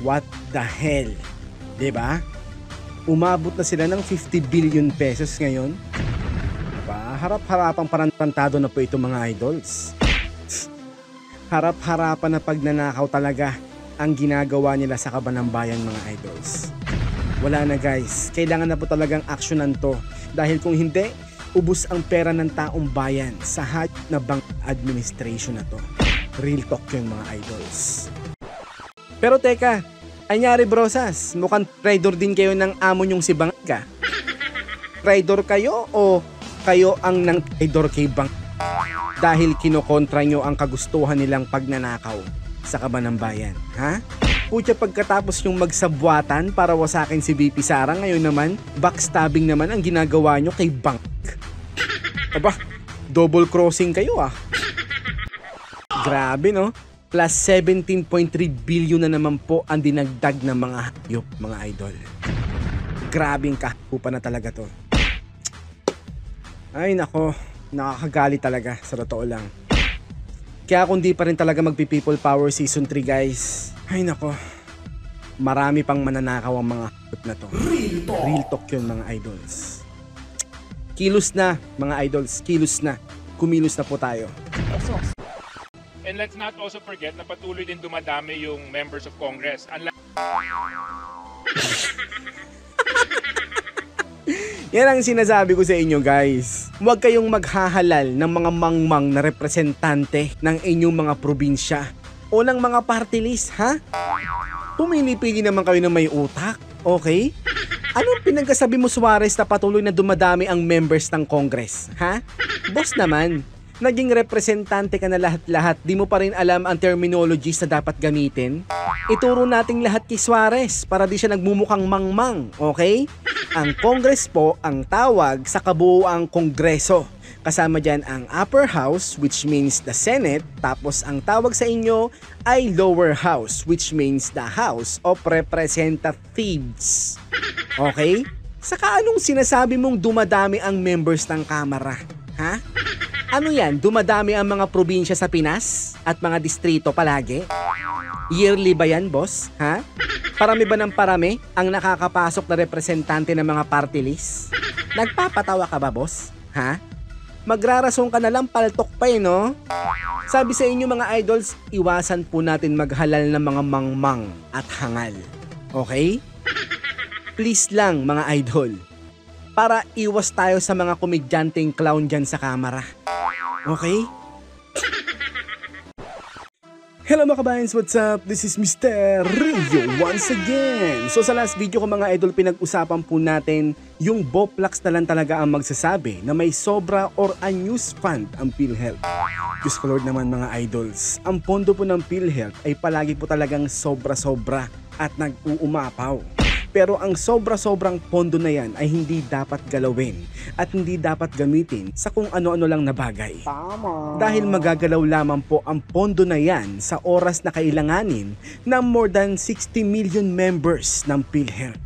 What the hell? 'Di ba? Umabot na sila ng 50 billion pesos ngayon. Diba? Harap-harapang parantado na po ito mga idols. Harap-harapan na pagnanakaw talaga ang ginagawa nila sa kaban ng bayan mga idols. Wala na guys, kailangan na po talagang aksyonan to. Dahil kung hindi, ubos ang pera ng taong bayan sa hayop na bank administration na to. Real talk yun mga idols. Pero teka, anyari brosas, mukhang traitor din kayo ng amo nyong si Bangga. Traitor kayo o kayo ang nang traitor kay Bang? Dahil kinokontra nyo ang kagustuhan nilang pagnanakaw sa kaban ng bayan, ha? Putya pagkatapos yung magsabwatan para wasakin si VP Sara, ngayon naman, backstabbing naman ang ginagawa nyo kay Bang. Aba, double crossing kayo ah. Grabe no? Plus 17.3 billion na naman po ang dinagdag ng mga hayop, mga idol. Grabing kahakupan na talaga to. Ay nako, nakakagali talaga sa totoo lang. Kaya kung di pa rin talaga magpi-People Power Season 3 guys, ay nako, marami pang mananakaw ang mga hayop na to. Real talk yun mga idols. Kilos na mga idols, kilos na. Kumilos na po tayo. And let's not also forget na patuloy din dumadami yung members of Congress. Yan ang sinasabi ko sa inyo guys. Huwag kayong maghahalal ng mga mangmang na representante ng inyong mga probinsya o ng mga party list, ha? Pumili-pili naman kayo ng may utak, okay? Anong pinagkasabi mo Suarez na patuloy na dumadami ang members ng Congress, ha? Boss naman, naging representante ka na lahat-lahat, di mo pa rin alam ang terminologies na dapat gamitin? Ituro nating lahat kay Suarez para di siya nagmumukhang mangmang, okay? Ang Congress po ang tawag sa kabuuang Kongreso. Kasama dyan ang upper house which means the Senate, tapos ang tawag sa inyo ay lower house which means the House of Representatives. Okay? Saka anong sinasabi mong dumadami ang members ng Kamara? Ha? Ano yan? Dumadami ang mga probinsya sa Pinas at mga distrito palagi? Yearly ba yan, boss? Ha? Parami ba ng parami ang nakakapasok na representante ng mga party list? Nagpapatawa ka ba, boss? Ha? Magrarasong ka na lang, paltok pa eh, no? Sabi sa inyo mga idols, iwasan po natin maghalal ng mga mangmang at hangal. Okay? Please lang mga idol. Para iwas tayo sa mga komedyanteng clown dyan sa kamera. Okay? Hello mga kabayans, what's up? This is Mr. Rio once again. So sa last video ko mga idol, pinag-usapan po natin yung Boplax na lang talaga ang magsasabi na may sobra or unused fund ang PhilHealth. Diyos ko Lord naman mga idols, ang pondo po ng PhilHealth ay palagi po talagang sobra-sobra at nag-uumapaw. Pero ang sobra-sobrang pondo na yan ay hindi dapat galawin at hindi dapat gamitin sa kung ano-ano lang na bagay. Tama. Dahil magagalaw lamang po ang pondo na yan sa oras na kailanganin ng more than 60 million members ng PhilHealth.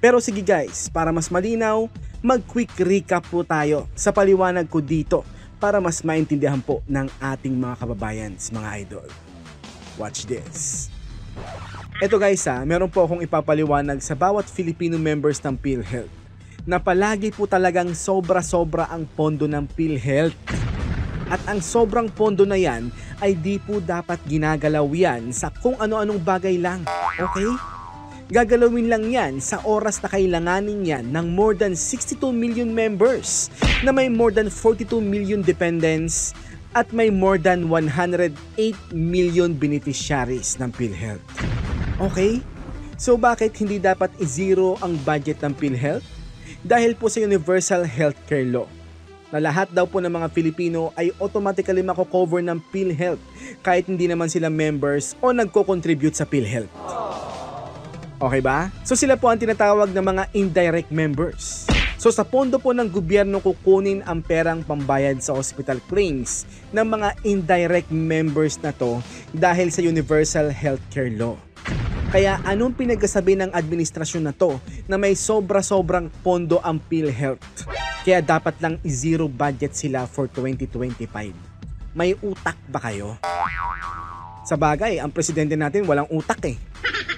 Pero sige guys, para mas malinaw, mag-quick recap po tayo sa paliwanag ko dito para mas maintindihan po ng ating mga kababayan, mga idol. Watch this. Ito guys meron po akong ipapaliwanag sa bawat Filipino members ng PhilHealth na palagi po talagang sobra-sobra ang pondo ng PhilHealth. At ang sobrang pondo na yan ay di po dapat ginagalaw yan sa kung ano-anong bagay lang. Okay? Gagalawin lang yan sa oras na kailanganin yan ng more than 62 million members na may more than 42 million dependents at may more than 108 million beneficiaries ng PhilHealth. Okay? So bakit hindi dapat i-zero ang budget ng PhilHealth? Dahil po sa Universal Healthcare Law na lahat daw po ng mga Filipino ay automatically mako-cover ng PhilHealth kahit hindi naman sila members o nagko-contribute sa PhilHealth. Okay ba? So sila po ang tinatawag na mga indirect members. So sa pondo po ng gobyerno kukunin ang perang pambayad sa hospital claims ng mga indirect members na to dahil sa Universal Healthcare Law. Kaya anong pinagsasabi ng administrasyon na to na may sobra-sobrang pondo ang PhilHealth? Kaya dapat lang i-zero budget sila for 2025. May utak ba kayo? Sa bagay, ang presidente natin walang utak eh.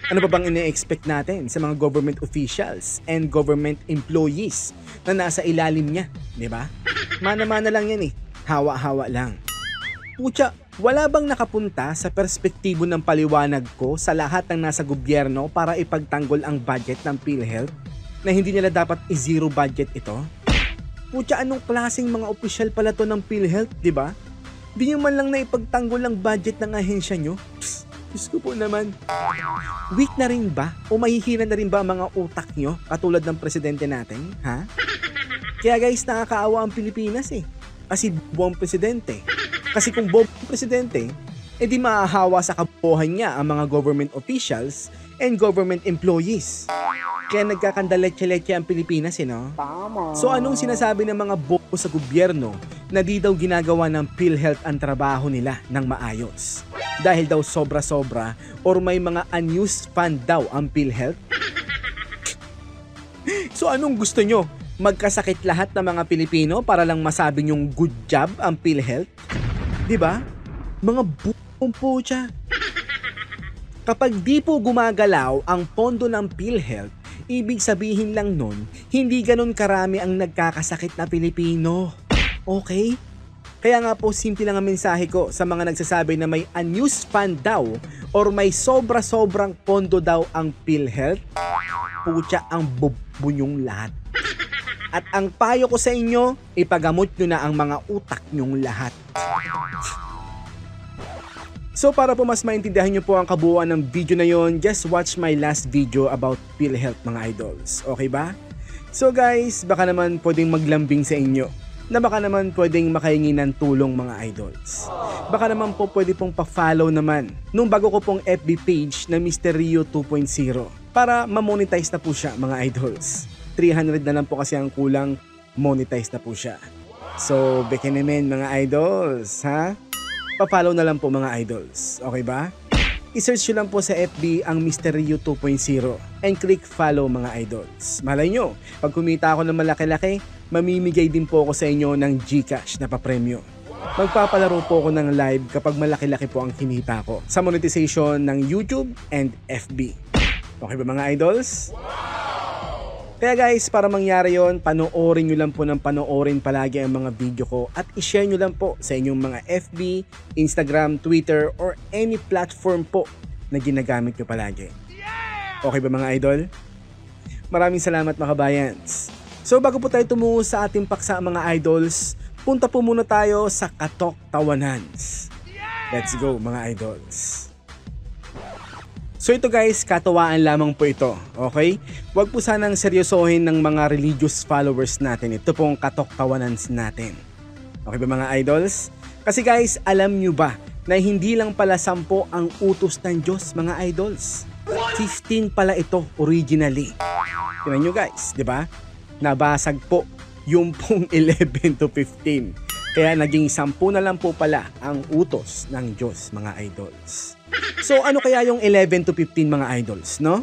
Ano pa bang ine-expect natin sa mga government officials and government employees na nasa ilalim niya, di ba? Mana-mana lang yan eh, hawa-hawa lang. Pucha, wala bang nakapunta sa perspektibo ng paliwanag ko sa lahat ng nasa gobyerno para ipagtanggol ang budget ng PhilHealth na hindi nila dapat i-zero budget ito? Pucha, anong klaseng mga opisyal pala to ng PhilHealth, di ba? Di nyo man lang na ipagtanggol ang budget ng ahensya nyo? Diyos ko po naman. Weak na rin ba? O mahihina na rin ba ang mga utak nyo katulad ng presidente natin? Ha? Kaya guys, nakakaawa ang Pilipinas eh. Kasi buong presidente. Kasi kung buong presidente, edi maahawa sa kabuuhan niya ang mga government officials and government employees. Kaya nagkakandaletse-letse ang Pilipinas eh, no? Tama. So anong sinasabi ng mga bobo sa gobyerno na di daw ginagawa ng PhilHealth ang trabaho nila ng maayos? Dahil daw sobra-sobra or may mga unused fund daw ang PhilHealth? So anong gusto nyo? Magkasakit lahat ng mga Pilipino para lang masabi nyong good job ang PhilHealth? Diba? Mga buong pucha. Kapag di po gumagalaw ang pondo ng PhilHealth, ibig sabihin lang nun, hindi ganun karami ang nagkakasakit na Pilipino. Okay? Kaya nga po, simple lang ang mensahe ko sa mga nagsasabi na may unused fund daw or may sobra-sobrang pondo daw ang PhilHealth. Pucha, ang bubunyong lahat. At ang payo ko sa inyo, ipagamot nyo na ang mga utak nyong lahat. So para po mas maintindihan nyo po ang kabuuan ng video na yon, just watch my last video about PhilHealth mga idols. Okay ba? So guys, baka naman pwedeng maglambing sa inyo. Na baka naman pwedeng makahingi ng tulong mga idols. Baka naman po pwede pong pa-follow naman nung bago ko pong FB page na Mr. Rio 2.0 para ma-monetize na po siya mga idols. 300 na lang po kasi ang kulang, monetize na po siya. So, bekenemen mga idols, ha? Pa-follow na lang po mga idols, okay ba? I-search nyo lang po sa FB ang Mr. Rio 2.0 and click follow mga idols. Malay nyo, pag kumita ako ng malaki-laki, mamimigay din po ako sa inyo ng GCash na papremyo. Magpapalaro po ako ng live kapag malaki-laki po ang kinita ko sa monetization ng YouTube and FB. Okay ba mga idols? Kaya guys, para mangyari yon, panoorin nyo lang po ng panoorin palagi ang mga video ko at i-share nyo lang po sa inyong mga FB, Instagram, Twitter, or any platform po na ginagamit nyo palagi. Okay ba mga idol? Maraming salamat mga kabayans. So bago po tayo tumungo sa ating paksa mga idols, punta po muna tayo sa Katok Tawanans. Let's go mga idols. So ito guys, katawaan lamang po ito, okay? Huwag po sanang seryosohin ng mga religious followers natin. Ito pong Katok Tawanans natin. Okay ba mga idols? Kasi guys, alam nyo ba na hindi lang pala 10 ang utos ng Diyos mga idols? 15 pala ito originally. Tingnan nyo guys, di ba? Nabasag po yung pong 11 to 15. Kaya naging 10 na lang po pala ang utos ng Diyos mga idols. So ano kaya yung 11 to 15 mga idols, no?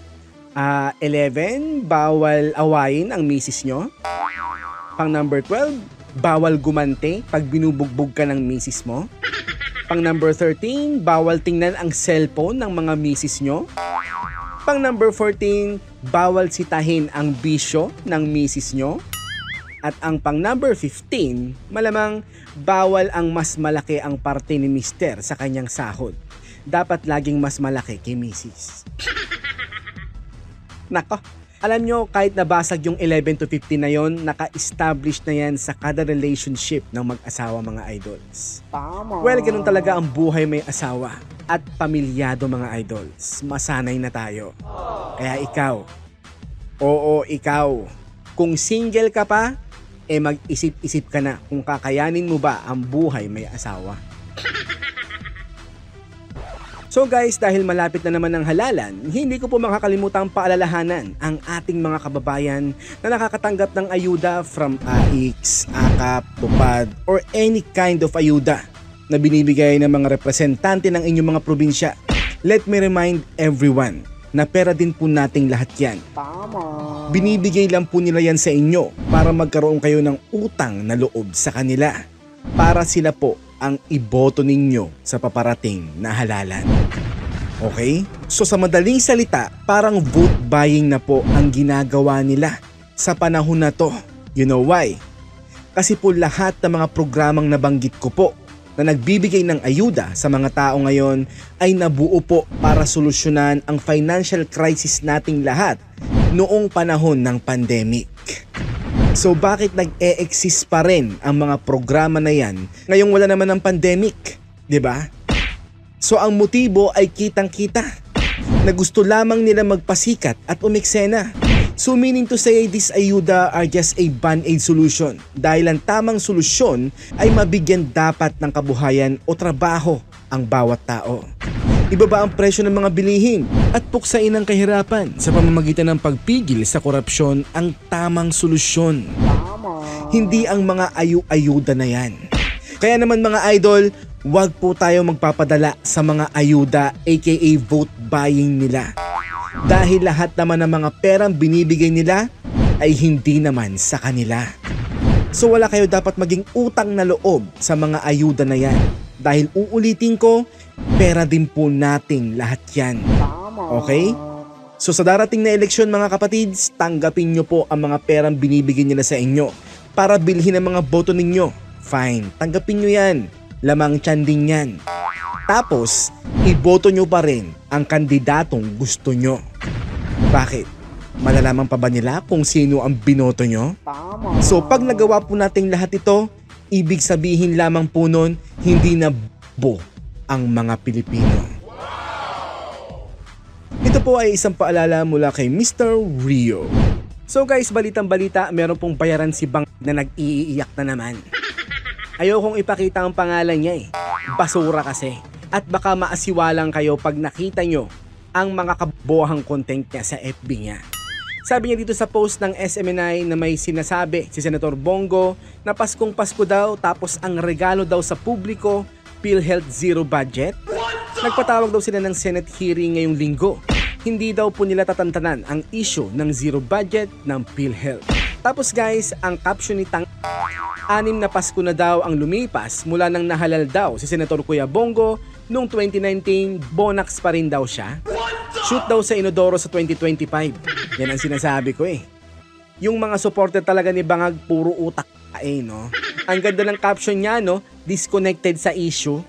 11, bawal awayin ang misis nyo. Pang number 12, bawal gumante pag binubugbog ka ng misis mo. Pang number 13, bawal tingnan ang cellphone ng mga misis nyo. Pang number 14, bawal sitahin ang bisyo ng misis nyo. At ang pang number 15, malamang bawal ang mas malaki ang parte ni mister sa kanyang sahod. Dapat laging mas malaki kay misis. Nako, alam nyo kahit nabasag yung 11 to 15 na yon, naka-establish na yan sa kada relationship ng mag-asawa mga idols. Tama. Well, ganun talaga ang buhay may asawa at pamilyado mga idols. Masanay na tayo. Kaya ikaw, oo ikaw, kung single ka pa, mag-isip-isip ka na kung kakayanin mo ba ang buhay may asawa. So guys, dahil malapit na naman ang halalan, hindi ko po makakalimutang paalalahanan ang ating mga kababayan na nakakatanggap ng ayuda from AIX, AKAP, TUPAD, or any kind of ayuda na binibigay ng mga representante ng inyong mga probinsya. Let me remind everyone na pera din po nating lahat yan. Tama. Binibigay lang po nila yan sa inyo para magkaroon kayo ng utang na loob sa kanila. Para sila po ang iboto ninyo sa paparating na halalan. Okay? So sa madaling salita, parang vote buying na po ang ginagawa nila sa panahon na to. You know why? Kasi po lahat ng mga programang nabanggit ko po na nagbibigay ng ayuda sa mga tao ngayon ay nabuo po para solusyonan ang financial crisis nating lahat noong panahon ng pandemic. So bakit nag-e-exist pa rin ang mga programa na yan ngayong wala naman ng pandemic? 'Di ba? So ang motibo ay kitang-kita na gusto lamang nila magpasikat at umeksena. So meaning to say, this ayuda are just a band-aid solution dahil ang tamang solusyon ay mabigyan dapat ng kabuhayan o trabaho ang bawat tao. Ibaba ang presyo ng mga bilihin at puksain ang kahirapan sa pamamagitan ng pagpigil sa korupsyon ang tamang solusyon. Hindi ang mga ayuda na yan. Kaya naman mga idol, huwag po tayo magpapadala sa mga ayuda aka vote buying nila. Dahil lahat naman ng mga perang binibigay nila ay hindi naman sa kanila. So wala kayo dapat maging utang na loob sa mga ayuda na yan. Dahil uulitin ko, pera din po nating lahat yan. Okay? So sa darating na eleksyon mga kapatids, tanggapin nyo po ang mga perang binibigay nila sa inyo para bilhin ang mga boto ninyo. Fine, tanggapin nyo yan. Lamang tiyan din yan. Tapos, iboto nyo pa rin ang kandidatong gusto nyo. Bakit? Malalaman pa ba nila kung sino ang binoto nyo? So pag nagawa po natin lahat ito, ibig sabihin lamang po nun, hindi na bo ang mga Pilipino. Ito po ay isang paalala mula kay Mr. Rio. So guys, balitang balita, meron pong bayaran si Bang na nag-iiyak na naman. Ayokong ipakita ang pangalan niya eh. Basura kasi. At baka maasiwalang kayo pag nakita nyo ang mga kabohang content niya sa FB niya. Sabi niya dito sa post ng SMNI na may sinasabi si Senator Bongo na Paskong Pasko daw tapos ang regalo daw sa publiko, PhilHealth zero budget. Nagpatawag daw sila ng Senate hearing ngayong linggo. Hindi daw po nila tatantanan ang issue ng zero budget ng PhilHealth. Tapos guys, ang caption ni Tang 6 na Pasko na daw ang lumipas mula nang nahalal daw si Senator Kuya Bongo noong 2019, bonax pa rin daw siya. Shoot daw sa Inodoro sa 2025. Yan ang sinasabi ko eh. Yung mga supporter talaga ni Bangag puro utak no? Ang ganda ng caption niya, no? Disconnected sa issue.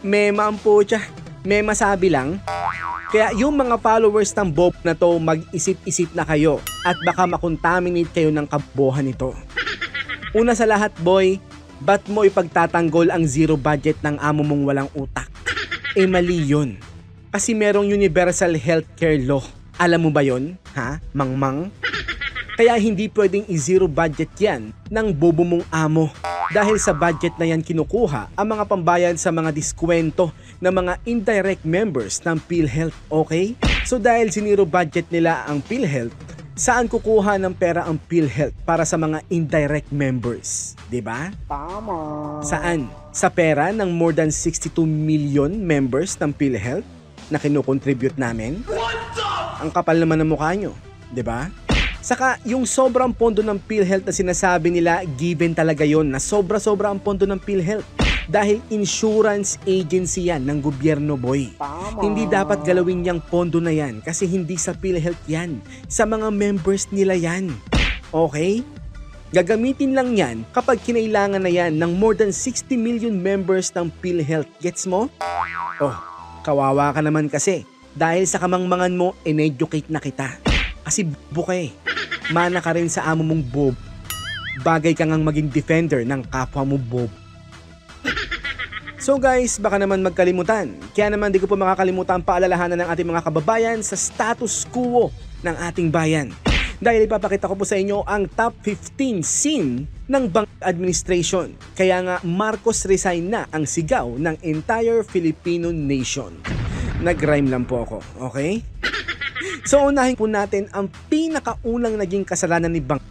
Mema ang pucha. Mema sabi lang. Kaya yung mga followers ng Bob na to, mag-isip-isip na kayo at baka makontaminate kayo ng kabohan nito. Una sa lahat boy, ba't mo ipagtatanggol ang zero budget ng amo mong walang utak? Eh mali yun. Kasi merong universal healthcare law. Alam mo ba yon? Ha? Mangmang? Kaya hindi pwedeng i-zero budget yan ng bobo mong amo. Dahil sa budget na yan kinukuha ang mga pambayad sa mga diskwento ng mga indirect members ng PhilHealth, okay? So dahil siniro budget nila ang PhilHealth, saan kukuha ng pera ang PhilHealth para sa mga indirect members? Diba? Tama. Saan? Sa pera ng more than 62 million members ng PhilHealth na kinukontribute namin? Ang kapal naman ng mukha nyo, diba? Saka yung sobrang pondo ng PhilHealth na sinasabi nila, given talaga yon na sobra-sobra ang pondo ng PhilHealth. Dahil insurance agency yan ng gobyerno boy. Tama. Hindi dapat galawin yung pondo na yan kasi hindi sa PhilHealth yan. Sa mga members nila yan. Okay? Gagamitin lang yan kapag kinailangan na yan ng more than 60 million members ng PhilHealth. Gets mo? Oh, kawawa ka naman kasi. Dahil sa kamangmangan mo, in-educate na kita. Kasi buka eh. Mana ka rin sa amo mong Bob. Bagay ka ngang maging defender ng kapwa mo Bob. So guys, baka naman magkalimutan. Kaya naman di ko po makakalimutan paalalahanan ng ating mga kababayan sa status quo ng ating bayan. Dahil ipapakita ko po sa inyo ang top 15 scene ng Bang administration. Kaya nga Marcos resign na ang sigaw ng entire Filipino nation. Nag-rhyme lang po ako, okay? So unahin po natin ang pinakaunang naging kasalanan ni Bang.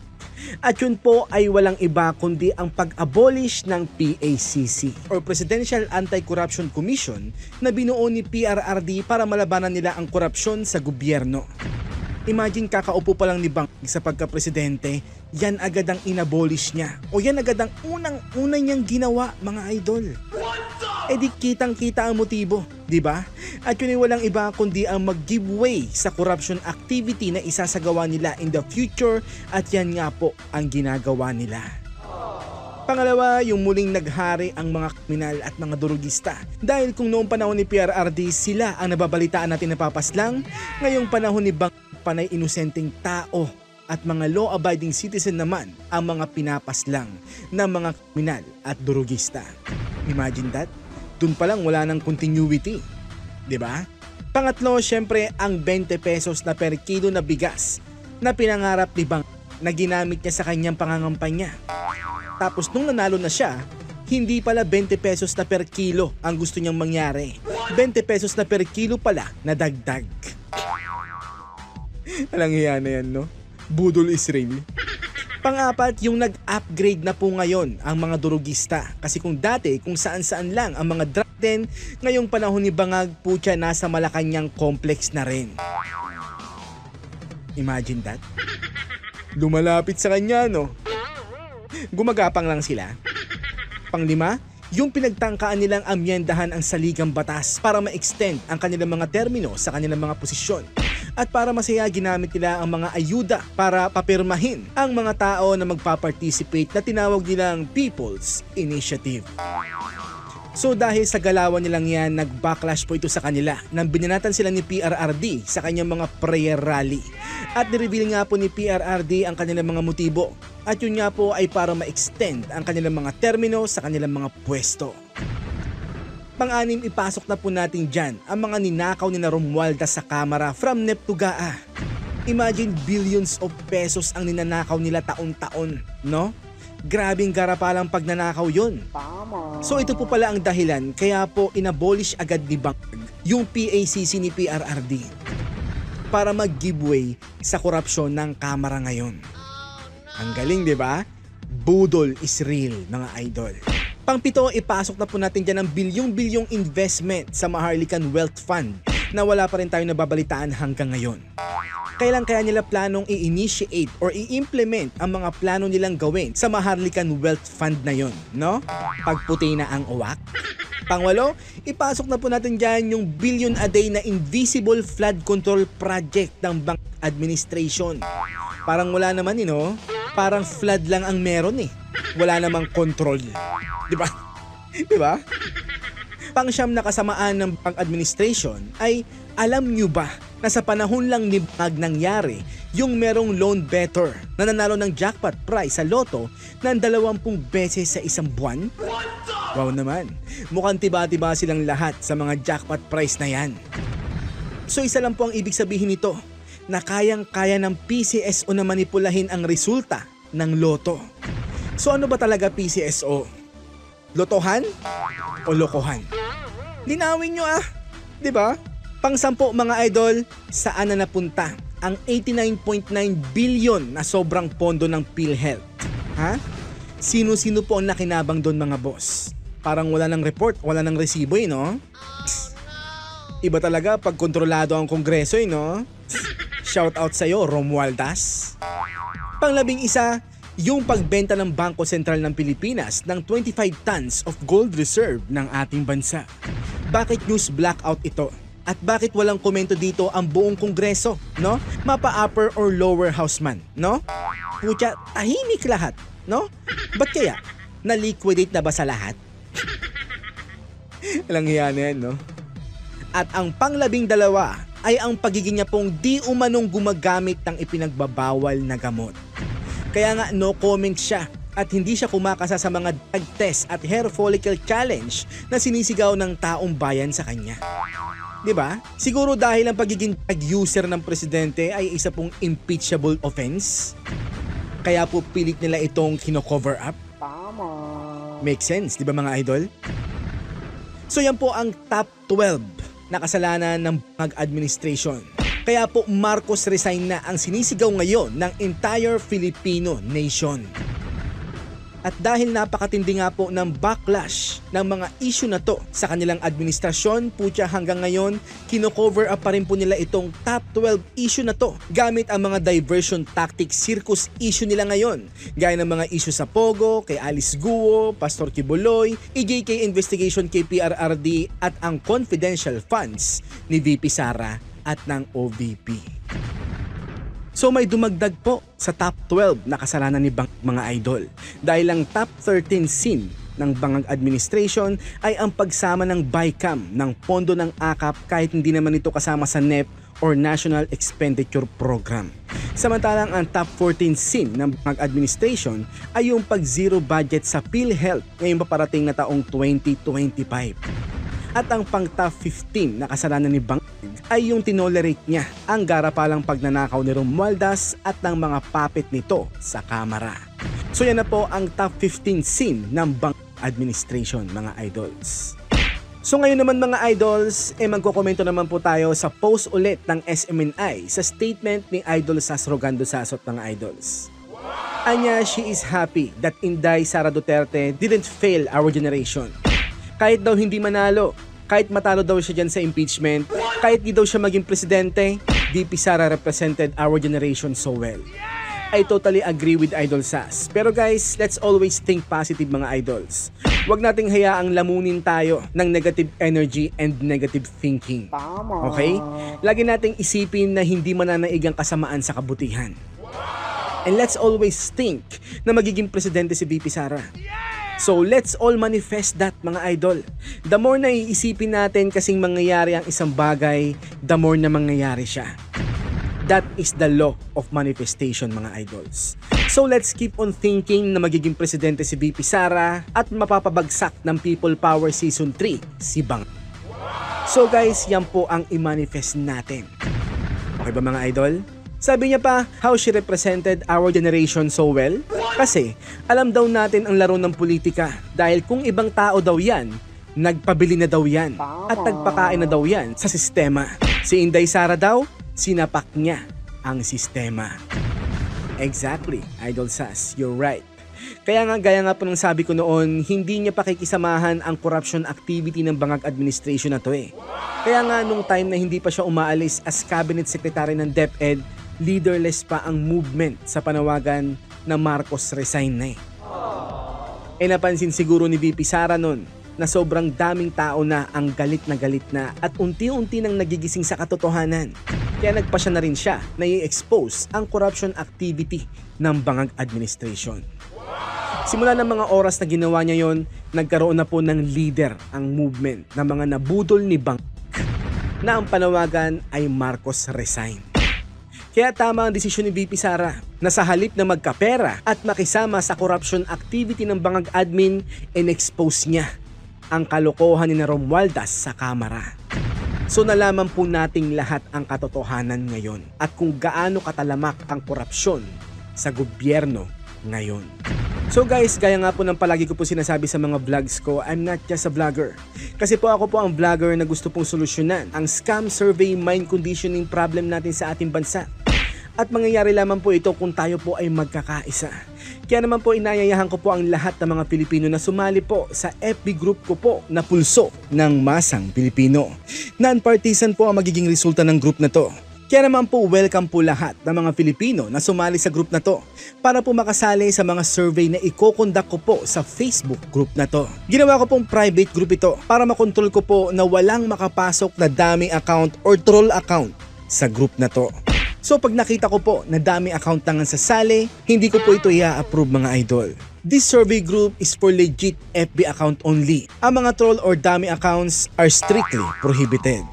At yun po ay walang iba kundi ang pag-abolish ng PACC or Presidential Anti-Corruption Commission na binuo ni PRRD para malabanan nila ang korupsyon sa gobyerno. Imagine kakaupo pa lang ni Bang sa pagka-presidente, yan agad ang inabolish niya o yan agad ang unang-una niyang ginawa mga idol. E di kitang-kita ang motibo. Di ba? At yun ay walang iba kundi ang mag-giveaway sa corruption activity na isasagawa nila in the future at yan nga po ang ginagawa nila. Pangalawa, yung muling naghari ang mga kriminal at mga durugista. Dahil kung noong panahon ni PRRD sila ang nababalitaan natin napapaslang, ngayong panahon ni Bang panay inosenteng tao at mga law-abiding citizen naman ang mga pinapaslang ng mga kriminal at durugista. Imagine that? Dun pa lang wala ng continuity. Diba? Pangatlo, syempre ang 20 pesos na per kilo na bigas na pinangarap ni Bang na ginamit niya sa kanyang pangangampanya. Tapos nung nanalo na siya, hindi pala 20 pesos na per kilo ang gusto niyang mangyari. 20 pesos na per kilo pala na dagdag. Alang hiya na yan, no? Budol is real. Pang-apat, yung nag-upgrade na po ngayon ang mga durugista. Kasi kung dati, kung saan-saan lang ang mga drug den, ngayong panahon ni Bangag po siya nasa Malacanang complex na rin. Imagine that? Lumalapit sa kanya, no? Gumagapang lang sila. Panglima, yung pinagtangkaan nilang amyendahan ang saligang batas para ma-extend ang kanilang mga termino sa kanilang mga posisyon. At para masaya ginamit nila ang mga ayuda para papirmahin ang mga tao na magpa-participate na tinawag nilang People's Initiative. So dahil sa galawan nilang yan, nag-backlash po ito sa kanila nang binanatan sila ni PRRD sa kanyang mga prayer rally. At nireveal nga po ni PRRD ang kanilang mga motibo. At yun nga po ay para ma-extend ang kanilang mga termino sa kanilang mga pwesto. Pang-anim, ipasok na po natin dyan ang mga ninakaw ni na Romualdez sa Kamara from NEP to GAA. Imagine billions of pesos ang ninanakaw nila taon-taon, no? Grabing garapalang pagnanakaw yun. So ito po pala ang dahilan kaya po inabolish agad ni Bangag yung PACC ni PRRD para mag-giveaway sa korupsyon ng Kamara ngayon. Ang galing, di ba? Budol is real, mga idol. Pang-pito, ipasok na po natin dyan ang bilyong-bilyong investment sa Maharlikan Wealth Fund na wala pa rin tayo nababalitaan hanggang ngayon. Kailan kaya nila planong i-initiate or i-implement ang mga plano nilang gawin sa Maharlikan Wealth Fund na yon, no? Pagputi na ang uwak. Pangwalo, ipasok na po natin dyan yung billion a day na invisible flood control project ng Bank Administration. Parang wala naman, no? Parang flood lang ang meron eh. Wala namang control. Di ba? Di ba? Pang-siyam na kasamaan ng Bank Administration ay alam nyo ba na sa panahon lang ni Bangag nangyari yung merong loan better na nanalo ng jackpot prize sa loto ng 20 beses sa isang buwan? Wow naman. Mukhang tiba-tiba silang lahat sa mga jackpot prize na yan. So isa lang po ang ibig sabihin nito, na kayang-kaya ng PCSO na manipulahin ang resulta ng loto. So ano ba talaga PCSO? Lotohan o lokohan? Linawin nyo di ba? Pang-sampo mga idol, saan na napunta ang 89.9 billion na sobrang pondo ng PhilHealth? Ha? Sino-sino po ang nakinabang doon mga boss? Parang wala ng report, wala ng resibo no? Iba talaga pag kontrolado ang kongreso no? Shout out sa'yo, Romualdez. Pang-11, yung pagbenta ng Bangko Sentral ng Pilipinas ng 25 tons of gold reserve ng ating bansa. Bakit news blackout ito? At bakit walang komento dito ang buong kongreso, no? Mapa-upper or lower house man, no? Putya, tahimik lahat, no? Ba't kaya? Na-liquidate na ba sa lahat? Alang yan, no? At ang pang-12 ay ang pagiging niya pong di umanong gumagamit ng ipinagbabawal na gamot. Kaya nga no comment siya at hindi siya kumakasa sa mga drug test at hair follicle challenge na sinisigaw ng taong bayan sa kanya. Diba? Siguro dahil ang pagiging drug user ng presidente ay isa pong impeachable offense. Kaya po pilit nila itong kino-cover up. Tama. Make sense, di ba mga idol? So yan po ang top 12 na kasalanan ng Bangag Administration. Kaya po Marcos resign na ang sinisigaw ngayon ng entire Filipino nation. At dahil napakatindi nga po ng backlash ng mga issue na to sa kanilang administrasyon, putya hanggang ngayon, kino-cover up pa rin po nila itong top 12 issue na to gamit ang mga diversion tactic circus issue nila ngayon. Gaya ng mga issue sa Pogo, kay Alice Guo, Pastor Kibuloy, EJK investigation kay PRRD at ang confidential funds ni VP Sara at ng OVP. So may dumagdag po sa top 12 na kasalanan ni Bang mga idol. Dahil ang top 13 sin ng Bangag Administration ay ang pagsama ng BICAM ng pondo ng AKAP kahit hindi naman ito kasama sa NEP or National Expenditure Program. Samantalang ang top 14 sin ng Bangag Administration ay yung pag-zero budget sa PhilHealth ngayong paparating na taong 2025. At ang pang top 15 na kasalanan ni Bang ay yung tinolerate niya ang garapalang pagnanakaw ni Romualdez at ng mga puppet nito sa Kamara. So yan na po ang top 15 sin ng Bang Administration mga idols. So ngayon naman mga idols, magkokomento naman po tayo sa post ulit ng SMNI sa statement ni Idol Sas Rogando Sasot mga idols. Anya, she is happy that Inday Sara Duterte didn't fail our generation. Kahit daw hindi manalo, kahit matalo daw siya dyan sa impeachment, kahit di daw siya maging presidente, VP Sara represented our generation so well. I totally agree with Idol Sas. Pero guys, let's always think positive mga idols. Huwag nating hayaang lamunin tayo ng negative energy and negative thinking. Okay? Lagi nating isipin na hindi mananaig ang kasamaan sa kabutihan. And let's always think na magiging presidente si VP Sara. So let's all manifest that mga idol. The more na iisipin natin kasing mangyayari ang isang bagay, the more na mangyayari siya. That is the law of manifestation mga idols. So let's keep on thinking na magiging presidente si VP Sara at mapapabagsak ng People Power Season 3 si Bang. So guys, yan po ang i-manifest natin. Okay ba mga idol? Sabi niya pa, how she represented our generation so well? Kasi alam daw natin ang laro ng politika dahil kung ibang tao daw yan, nagpabili na daw yan at nagpakain na daw yan sa sistema. Si Inday Sara daw, sinapak niya ang sistema. Exactly, Idol Sas, you're right. Kaya nga gaya nga po ng sabi ko noon, hindi niya pakikisamahan ang corruption activity ng Bangag Administration na to eh. Kaya nga nung time na hindi pa siya umaalis as cabinet secretary ng DepEd, leaderless pa ang movement sa panawagan na Marcos resign na eh. Napansin siguro ni VP Sara nun na sobrang daming tao na ang galit na at unti-unti nang nagigising sa katotohanan. Kaya nagpa siya na rin siya na i-expose ang corruption activity ng Bangag Administration. Simula ng mga oras na ginawa niya yon, nagkaroon na po ng leader ang movement ng mga nabudol ni Bangag na ang panawagan ay Marcos resign. Kaya tama ang desisyon ni VP Sara na sa halip na magkapera at makisama sa corruption activity ng Bangag Admin, in-expose niya ang kalokohan ni Romualdez sa Kamara. So nalaman po nating lahat ang katotohanan ngayon at kung gaano katalamak ang korupsyon sa gobyerno ngayon. So guys, gaya nga po ng palagi ko po sinasabi sa mga vlogs ko, I'm not just a vlogger. Kasi po ako po ang vlogger na gusto pong solusyonan ang scam survey mind conditioning problem natin sa ating bansa. At mangyayari lamang po ito kung tayo po ay magkakaisa. Kaya naman po inayayahan ko po ang lahat ng mga Pilipino na sumali po sa FB group ko po na Pulso ng Masang Pilipino. Non-partisan po ang magiging resulta ng group na to. Kaya naman po welcome po lahat ng mga Pilipino na sumali sa group na to para po makasali sa mga survey na iko-conduct ko po sa Facebook group na to. Ginawa ko pong private group ito para makontrol ko po na walang makapasok na dummy account or troll account sa group na to. So pag nakita ko po na dami account lang ang sasali, hindi ko po ito i-approve mga idol. This survey group is for legit FB account only. Ang mga troll or dummy accounts are strictly prohibited.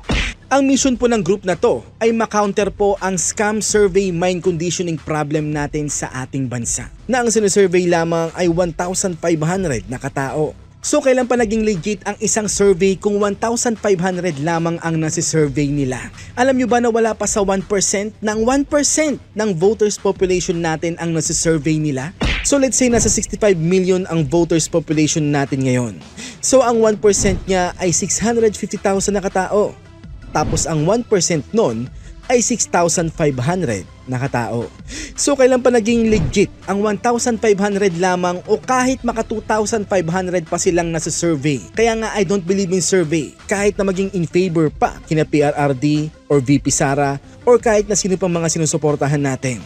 Ang mission po ng group na to ay makounter po ang scam survey mind conditioning problem natin sa ating bansa. Na ang sinusurvey lamang ay 1,500 na katao. So kailan pa naging legit ang isang survey kung 1,500 lamang ang nasi-survey nila? Alam nyo ba na wala pa sa 1% ng 1% ng voters population natin ang nasi-survey nila? So let's say nasa 65 million ang voters population natin ngayon. So ang 1% niya ay 650,000 na katao. Tapos ang 1% nun ay 6,500 na katao. So kailan pa naging legit ang 1,500 lamang o kahit maka 2,500 pa silang nasa survey? Kaya nga I don't believe in survey kahit na maging in favor pa kina PRRD or VP Sara or kahit na sino pang mga sinusuportahan natin.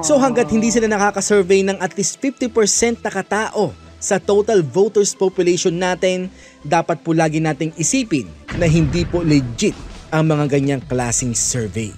So hanggat hindi sila nakaka-survey ng at least 50% na katao sa total voters population natin, dapat po lagi nating isipin na hindi po legit ang mga ganyang klaseng survey.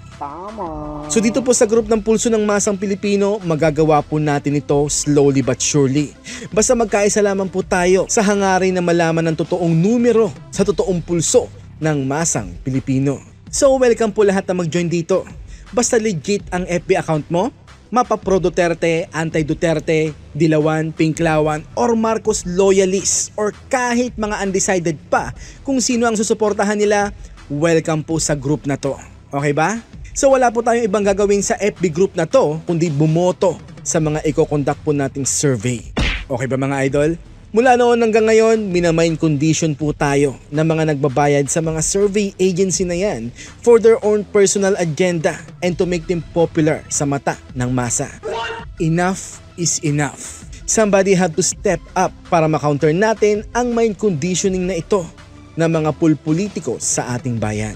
So dito po sa group ng Pulso ng Masang Pilipino, magagawa po natin ito slowly but surely. Basta magkaisa lamang po tayo sa hangarin na malaman ng totoong numero sa totoong pulso ng Masang Pilipino. So welcome po lahat na mag-join dito. Basta legit ang FB account mo, mapa Pro Duterte, Anti-Duterte, Dilawan, Pinklawan, or Marcos loyalist, or kahit mga undecided pa kung sino ang susuportahan nila, welcome po sa group na to. Okay ba? So wala po tayong ibang gagawin sa FB group na to kundi bumoto sa mga i-conduct po nating survey. Okay ba mga idol? Mula noon hanggang ngayon, minamain condition po tayo ng mga nagbabayad sa mga survey agency na yan for their own personal agenda and to make them popular sa mata ng masa. Enough is enough. Somebody have to step up para ma-counter natin ang mind conditioning na ito ng mga pulpolitiko sa ating bayan.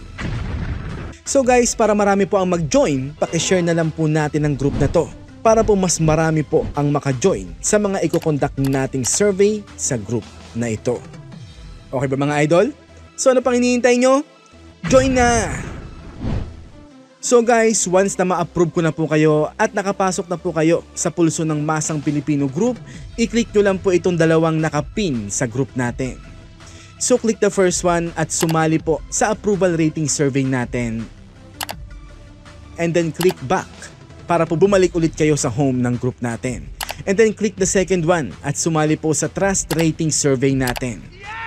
So guys, para marami po ang mag-join, pakishare na lang po natin ang group na to para po mas marami po ang maka-join sa mga i-conduct nating survey sa group na ito. Okay ba mga idol? So ano pang hinihintay nyo? Join na! So guys, once na ma-approve ko na po kayo at nakapasok na po kayo sa Pulso ng Masang Pilipino group, i-click nyo lang po itong dalawang nakapin sa group natin. So click the first one at sumali po sa approval rating survey natin. And then click back para po bumalik ulit kayo sa home ng group natin. And then click the second one at sumali po sa trust rating survey natin.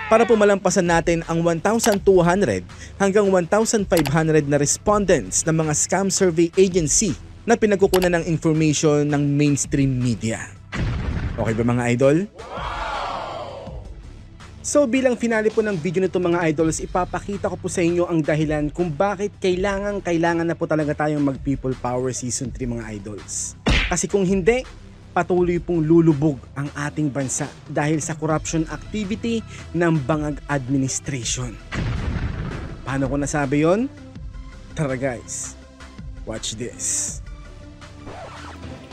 Para po malampasan natin ang 1,200 hanggang 1,500 na respondents ng mga scam survey agency na pinagkukunan ng information ng mainstream media. Okay ba mga idol? So bilang finale po ng video nito mga idols, ipapakita ko po sa inyo ang dahilan kung bakit kailangan na po talaga tayong mag People Power Season 3 mga idols. Kasi kung hindi, patuloy pong lulubog ang ating bansa dahil sa corruption activity ng bangag administration. Paano ko nasabi yon? Tara guys, watch this.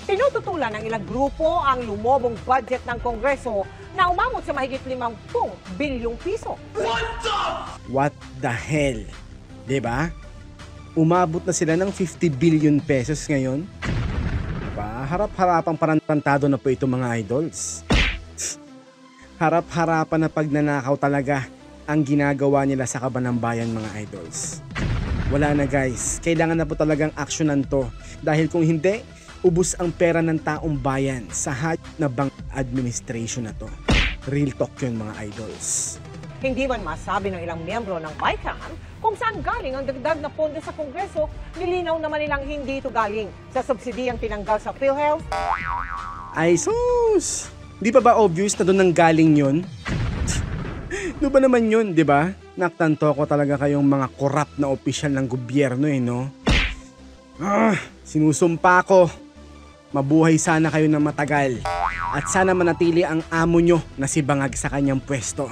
Tinututulan ng ilang grupo ang lumobong budget ng Kongreso na umabot sa mahigit 50 bilyong piso. What the hell? Diba? Umabot na sila ng 50 billion pesos ngayon. Harap-harapang parantado na po ito mga idols. Harap-harapan na pagnanakaw talaga ang ginagawa nila sa kaban ng bayan mga idols. Wala na guys, kailangan na po talagang aksyonan to dahil kung hindi, ubos ang pera ng taong bayan sa hayop na bank administration na to. Real talk yun mga idols. Hindi man masabi ng ilang miyembro ng BICAM kung saan galing ang dagdag na pondo sa Kongreso, nilinaw naman nilang hindi ito galing sa subsidiyang tinanggal sa PhilHealth. Ay sus! Di pa ba obvious na doon nang galing yun? Doon ba naman yun, di ba? Naktanto ko talaga kayong mga corrupt na opisyal ng gobyerno no? Sinusumpa ko. Mabuhay sana kayo ng matagal at sana manatili ang amo nyo na si Bangag sa kanyang pwesto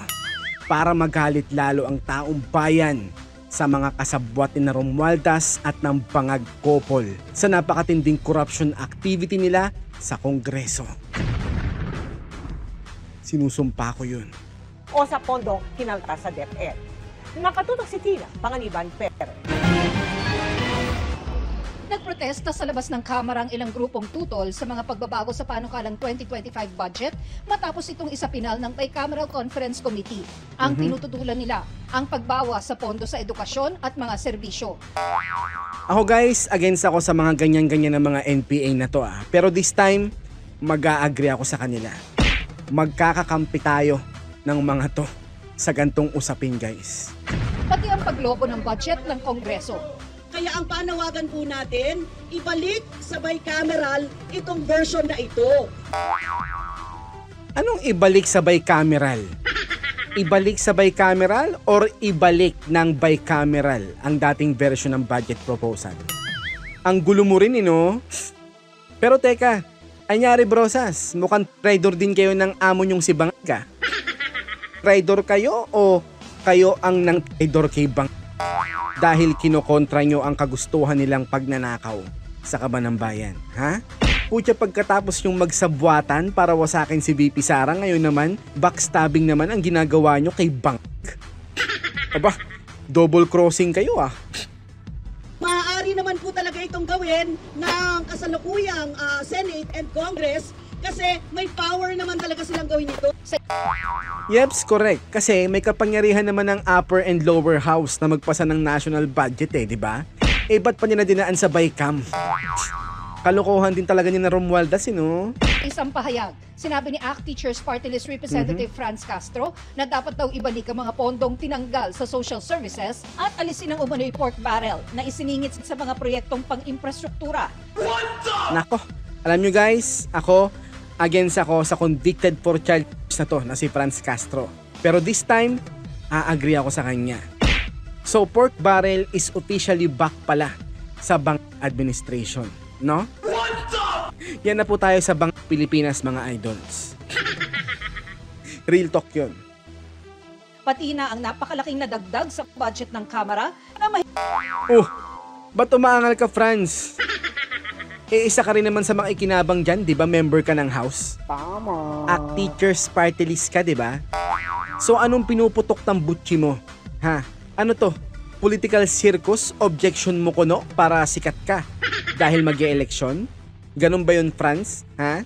para magalit lalo ang taong bayan sa mga kasabwatin na Romualdez at ng Bangag Couple sa napakatinding corruption activity nila sa Kongreso. Sinusumpa ko yun. O sa pondo kinalta sa DepEd. Nakatutok si Tina Panganiban Perez. Nagprotesta sa labas ng Kamara ang ilang grupong tutol sa mga pagbabago sa panukalang 2025 budget matapos itong isapinal ng Bicameral Conference Committee. Ang tinututulan nila ang pagbawas sa pondo sa edukasyon at mga serbisyo. Ako guys, against ako sa mga ganyan-ganyan ng mga NPA na to Pero this time, mag-a-agree ako sa kanila. Magkakakampi tayo ng mga to sa gantong usapin guys. Pati ang paglobo ng budget ng Kongreso. Kaya ang panawagan po natin, ibalik sa bicameral itong version na ito. Anong ibalik sa bicameral? Ibalik sa bicameral or ibalik ng bicameral ang dating version ng budget proposal? Ang gulo mo rin no? Pero teka, anyari brosas, mukhang traitor din kayo ng amo nyong si Bangka. Traitor kayo o kayo ang nang traitor kay Bang? Dahil kinokontra nyo ang kagustuhan nilang pagnanakaw sa kaban ng bayan, ha? Kutya pagkatapos yung magsabwatan para wasakin si VP Sara, ngayon naman, backstabbing naman ang ginagawa nyo kay Bang. Aba, double crossing kayo ah. Maaari naman po talaga itong gawin ng kasalukuyang Senate and Congress kasi may power naman talaga silang gawin ito. Yeps, correct. Kasi may kapangyarihan naman ng upper and lower house na magpasa ng national budget di ba? Ba't pa nila dinaan sa BICAM? Kalokohan din talaga niya na Romualdez, no? Isang pahayag, sinabi ni ACT Teachers Party List Representative Franz Castro na dapat daw ibalik ang mga pondong tinanggal sa social services at alisin ang umano'y pork barrel na isiningit sa mga proyektong pang-infrastruktura. Nako, alam nyo guys, against ako sa convicted for child abuse na to na si Franz Castro. Pero this time, agree ako sa kanya. So pork barrel is officially back pala sa Bang administration, no? Yan na po tayo sa Bang Pilipinas mga idols. Real talk yun. Pati na ang napakalaking nadagdag sa budget ng Kamara na Ba't umaangal ka, Franz? Isa ka rin naman sa mga ikinabang dyan, di ba? Member ka ng house. Tama. ACT Teachers Party List ka, di ba? So anong pinuputok ng butchi mo? Ha? Ano to? Political circus? Objection mo kuno para sikat ka? Dahil mag-e-eleksyon? Ganun ba yun, Franz? Ha?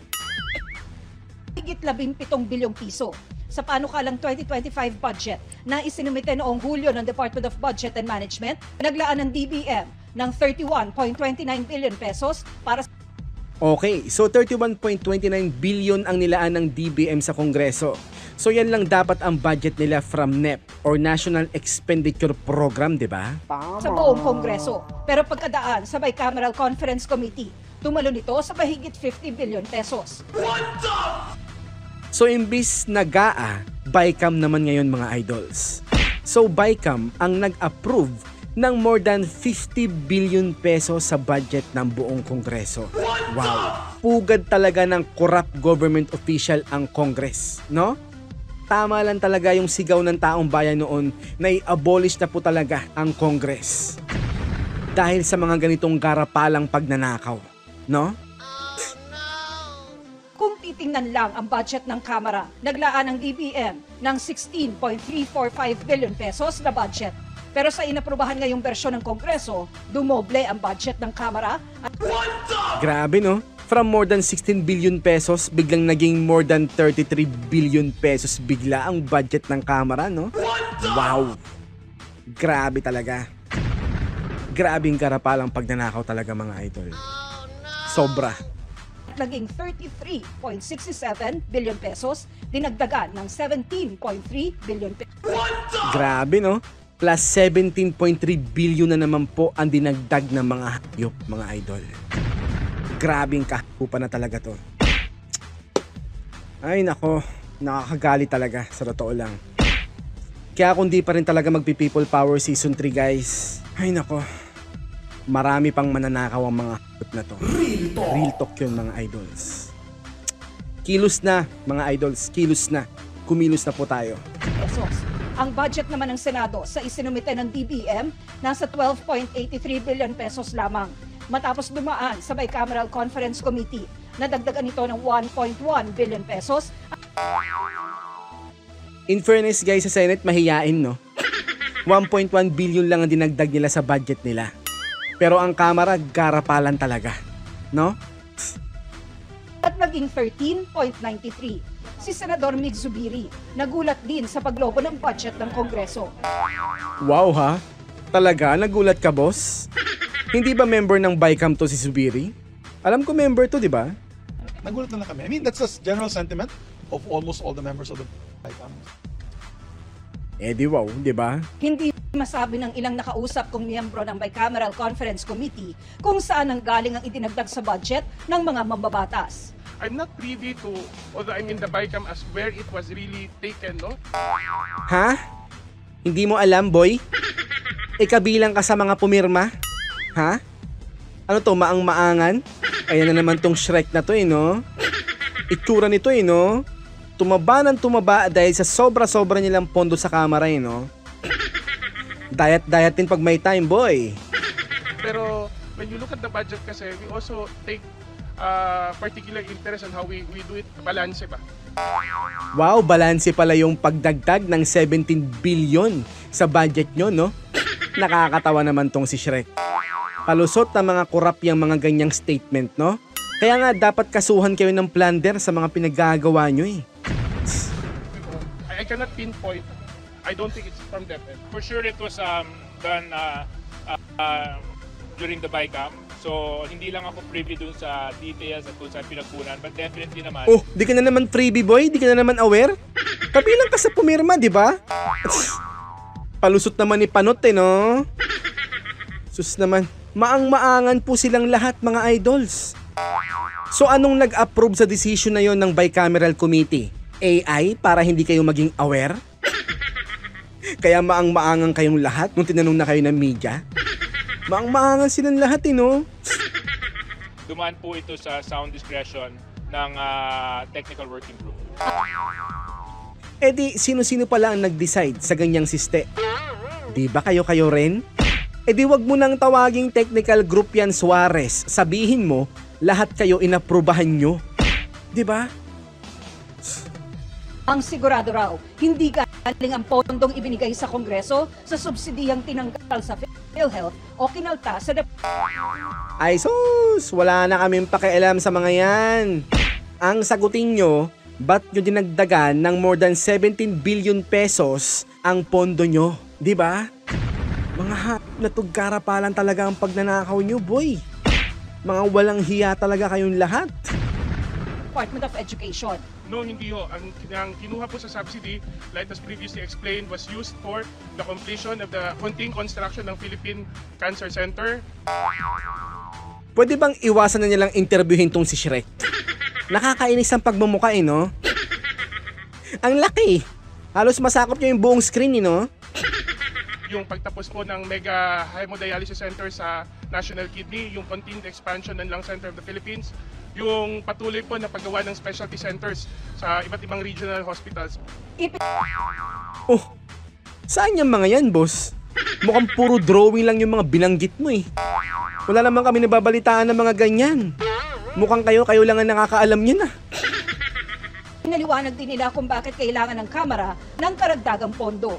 higit 17 bilyong piso sa panukalang 2025 budget na isinumite noong Hulyo ng Department of Budget and Management. Naglaan ng DBM ng 31.29 billion pesos para sa Okay, so 31.29 billion ang nilaan ng DBM sa Kongreso. So yan lang dapat ang budget nila from NEP or National Expenditure Program, di ba? buong Kongreso. Pero pagkadaan sa Bicameral Conference Committee, tumalon ito sa mahigit 50 billion pesos. So imbis na GAA, BICAM naman ngayon mga idols. So BICAM ang nag-approve ng more than 50 billion pesos sa budget ng buong Kongreso. Wow! Pugad talaga ng corrupt government official ang Congress, no? Tama lang talaga yung sigaw ng taong bayan noon na i-abolish na po talaga ang Congress. Dahil sa mga ganitong garapalang pagnanakaw, no? Kung titingnan lang ang budget ng Kamara, naglaan ang DBM ng 16.345 billion pesos na budget. Pero sa inaprubahan ngayong bersyon ng Kongreso, dumoble ang budget ng Kamara at Grabe no? From more than 16 billion pesos, biglang naging more than 33 billion pesos bigla ang budget ng Kamara, no? Wow! Grabe talaga. Grabing karapalang pagnanakaw talaga mga idol. Sobra. naging 33.67 billion pesos, dinagdagan ng 17.3 billion pesos. Grabe no? Plus 17.3 billion na naman po ang dinagdag ng mga hayop, mga idol. Grabing kahapupa na talaga to. Ay nako, nakakagali talaga sa totoo lang. Kaya kung di pa rin talaga magpi-People Power Season 3 guys, ay nako, marami pang mananakaw ang mga hayop na to. Real talk yun mga idols. Kilos na mga idols, kilos na. Kumilos na po tayo. pesos. Ang budget naman ng Senado sa isinumite ng DBM nasa 12.83 billion pesos lamang. Matapos dumaan sa Bicameral Conference Committee, nadagdagan ito ng 1.1 billion pesos. In fairness guys, sa Senate mahiyain no. 1.1 billion lang ang dinagdag nila sa budget nila. Pero ang Kamara garapalan talaga, no? At naging 13.93. Si Senador Mig Zubiri nagulat din sa paglobo ng budget ng Kongreso. Wow ha? Talaga? Nagulat ka boss? Hindi ba member ng BICAM to si Zubiri? Alam ko member to, di ba? Nagulat na kami. I mean, that's a general sentiment of almost all the members of the BICAM. Di wow, di ba? Hindi masabi ng ilang nakausap kong miyembro ng Bicameral Conference Committee kung saan ang galing ang idinagdag sa budget ng mga mambabatas. I'm not privy to, although I'm in the BICAM, as where it was really taken, no? Ha? Hindi mo alam, boy? Kabilang ka sa mga pumirma? Ha? Ano to, maang-maangan? Ayan na naman tong Shrek na to no? Itsura nito no? Tumaba ng tumaba dahil sa sobra-sobra nilang pondo sa kamera no? Diet din pag may time, boy. Pero when you look at the budget kasi, we also take particular interest on how we do it, balance ba? Wow, balanse pala yung pagdagdag ng 17 billion sa budget nyo, no? Nakakatawa naman tong si Shrek. Palusot na mga korap yung mga ganyang statement, no? Kaya nga dapat kasuhan kayo ng plunder sa mga pinaggagawa nyo eh. I cannot pinpoint. I don't think it's from that end. For sure it was done during the BICAM. So hindi lang ako privy dun sa details at kung saan pinagkunan, but definitely naman. Oh, di ka na naman freebie boy? Di ka na naman aware? Kabilang ka sa pumirma, di ba? Palusot naman ni Panot no? Sus naman, maang-maangan po silang lahat mga idols. So anong nag-approve sa decision na yon ng bicameral committee? AI para hindi kayo maging aware? Kaya maang-maangan kayong lahat nung tinanong na kayo ng media? Maang-maangan silang lahat no? Dumaan po ito sa sound discretion ng technical working group. Eh di, sino-sino pala ang nag-decide sa ganyang siste? Di ba kayo rin? Eh di wag mo nang tawaging technical group yan, Suarez. Sabihin mo, lahat kayo inaprubahan nyo. Di ba? Ang sigurado raw, hindi galing ang pondong ibinigay sa Kongreso sa subsidiyang tinanggal sa PhilHealth o kinalta sa Ay sus, wala na kaming pakialam sa mga yan. Ang sagutin nyo, ba't nyo dinagdagan ng more than 17 billion pesos ang pondo nyo? Di ba? Mga na tugkarapalan talaga ang pagnanakaw nyo, boy. Mga walang hiya talaga kayong lahat. Department of Education. No, hindi ho. Ang kinuha po sa subsidy, like as previously explained, was used for the completion of the konting construction ng Philippine Cancer Center. Pwede bang iwasan na nilang interviewin tong si Shrek? Nakakainis ang pagmumukha no? Ang laki. Halos masakop niya yung buong screen no? Yung pagtapos po ng mega hemodialysis center sa National Kidney, yung continued expansion ng Lung Center of the Philippines, yung patuloy po na paggawa ng specialty centers sa iba't ibang regional hospitals. Oh, saan yung mga yan, boss? Mukhang puro drawing lang yung mga binanggit mo eh. Wala naman kami nababalitaan ng mga ganyan. Mukhang kayo lang ang nakakaalam niyan ah. Pinaliwanag din nila kung bakit kailangan ng Kamara ng karagdagang pondo.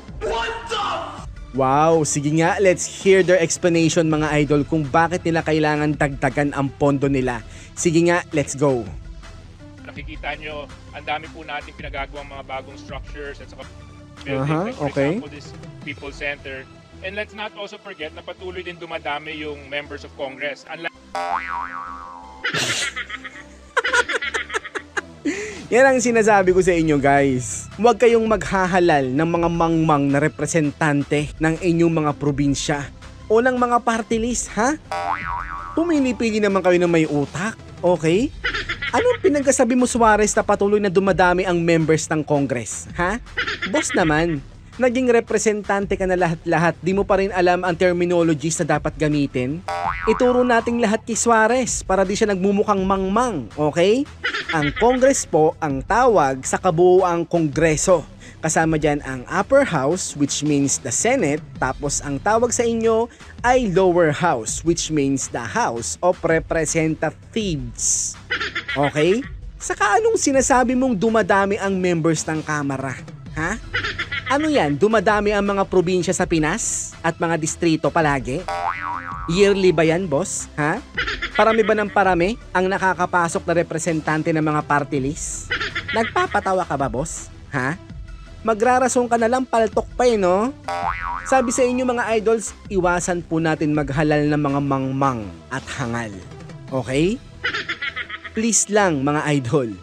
Wow, sige nga, let's hear their explanation mga idol kung bakit nila kailangan dagdagan ang pondo nila. Sige nga, let's go. Nakikita nyo, ang dami po natin pinagagawang mga bagong structures at saka Okay. buildings. Like for example, this People Center. And let's not also forget na patuloy din dumadami yung members of Congress. Unlike Yan ang sinasabi ko sa inyo guys. Huwag kayong maghahalal ng mga mangmang na representante ng inyong mga probinsya o ng mga party list, ha? Pumili-pili naman kayo ng may utak, okay? Anong pinagkasabi mo, Suarez, na patuloy na dumadami ang members ng Congress, ha? Boss naman, naging representante ka na lahat-lahat, di mo pa rin alam ang terminologies na dapat gamitin? Ituro nating lahat kay Suarez para di siya nagmumukhang mangmang, okay? Ang Congress po ang tawag sa kabuuang Kongreso. Kasama dyan ang upper house, which means the Senate, tapos ang tawag sa inyo ay lower house, which means the House of Representatives. Okay? Saka anong sinasabi mong dumadami ang members ng Kamara? Ha? Ano yan? Dumadami ang mga probinsya sa Pinas at mga distrito palagi? Yearly ba yan, boss? Ha? Parami ba ng parami ang nakakapasok na representante ng mga party list? Nagpapatawa ka ba, boss? Ha? Magrarasong ka na lang, paltok pa no? Sabi sa inyo mga idols, iwasan po natin maghalal ng mga mangmang at hangal. Okay? Please lang mga idol.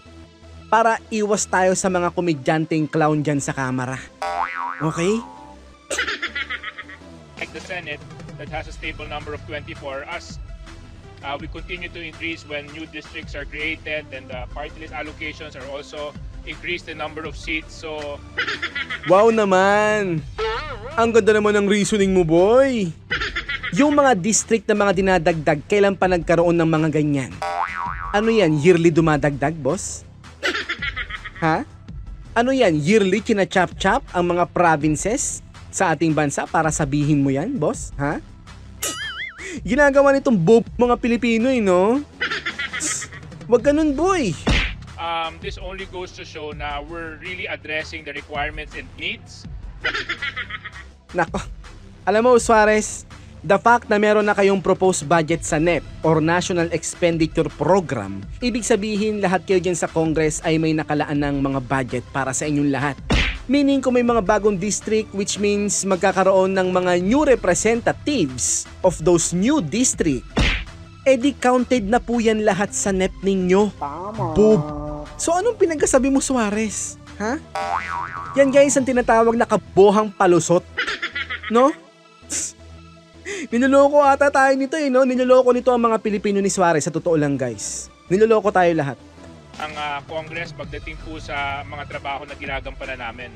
Para iwas tayo sa mga komedyanteng clown dyan sa kamera. Okay? like the Senate that has a stable number of 24, as we continue to increase when new districts are created, and the party list allocations are also increase the number of seats. So wow naman! Ang ganda naman ng reasoning mo, boy! Yung mga district na mga dinadagdag, kailan pa nagkaroon ng mga ganyan? Ano yan, yearly dumadagdag, boss? Ha? Ano yan, yearly kinachap-chap ang mga provinces sa ating bansa para sabihin mo yan, boss? Ha? Ginagawa nitong mga Pilipino, no? Wag ganun, boy. This only goes to show na we're really addressing the requirements and needs. Nako, alam mo, Suarez, the fact na meron na kayong proposed budget sa NEP or National Expenditure Program, ibig sabihin lahat kayo dyan sa Congress ay may nakalaan ng mga budget para sa inyong lahat. Meaning kung may mga bagong district, which means magkakaroon ng mga new representatives of those new district, edi counted na po yan lahat sa NEP ninyo. Boob. So anong pinagkasabi mo, Suarez? Ha? Yan guys ang tinatawag na kabohang palusot. No? Niloloko ata tayo nito no? Niloloko nito ang mga Pilipino ni Suarez, sa totoo lang guys. Niloloko tayo lahat. Ang Congress pagdating po sa mga trabaho na ginagampanan namin.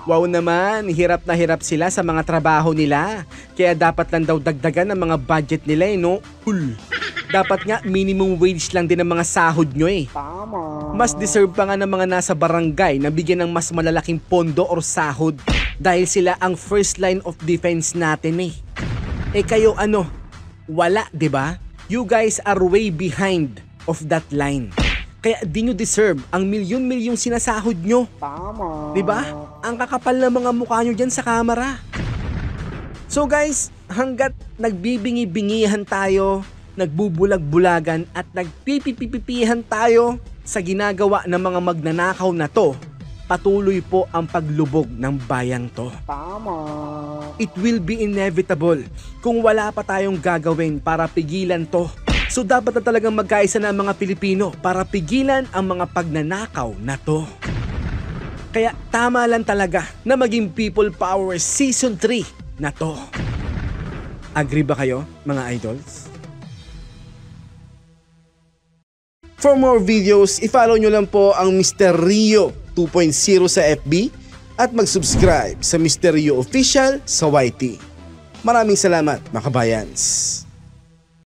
Wow naman, hirap na hirap sila sa mga trabaho nila. Kaya dapat lang daw dagdagan ang mga budget nila no? Dapat nga minimum wage lang din ang mga sahod nyo Mas deserve pa nga ng mga nasa barangay na bigyan ng mas malalaking pondo or sahod dahil sila ang first line of defense natin kayo ano? Wala, 'di ba? You guys are way behind of that line. Kaya di nyo deserve ang milyon-milyong sinasahod nyo. Tama. 'Di ba? Ang kakapal ng mga mukha nyo dyan sa kamera. So guys, hanggat nagbibingi-bingihan tayo, nagbubulag-bulagan at nagpipipipipihan tayo sa ginagawa ng mga magnanakaw na to, patuloy po ang paglubog ng bayang to. Tama. It will be inevitable kung wala pa tayong gagawin para pigilan to. So dapat na talagang magkaisa na ang mga Pilipino para pigilan ang mga pagnanakaw na to. Kaya tama lang talaga na maging People Power Season 3 na to. Agree ba kayo, mga idols? For more videos, i-follow nyo lang po ang Mr. Rio 2.0 sa FB at mag-subscribe sa Mr. Rio Official sa YT. Maraming salamat, mga kabayans.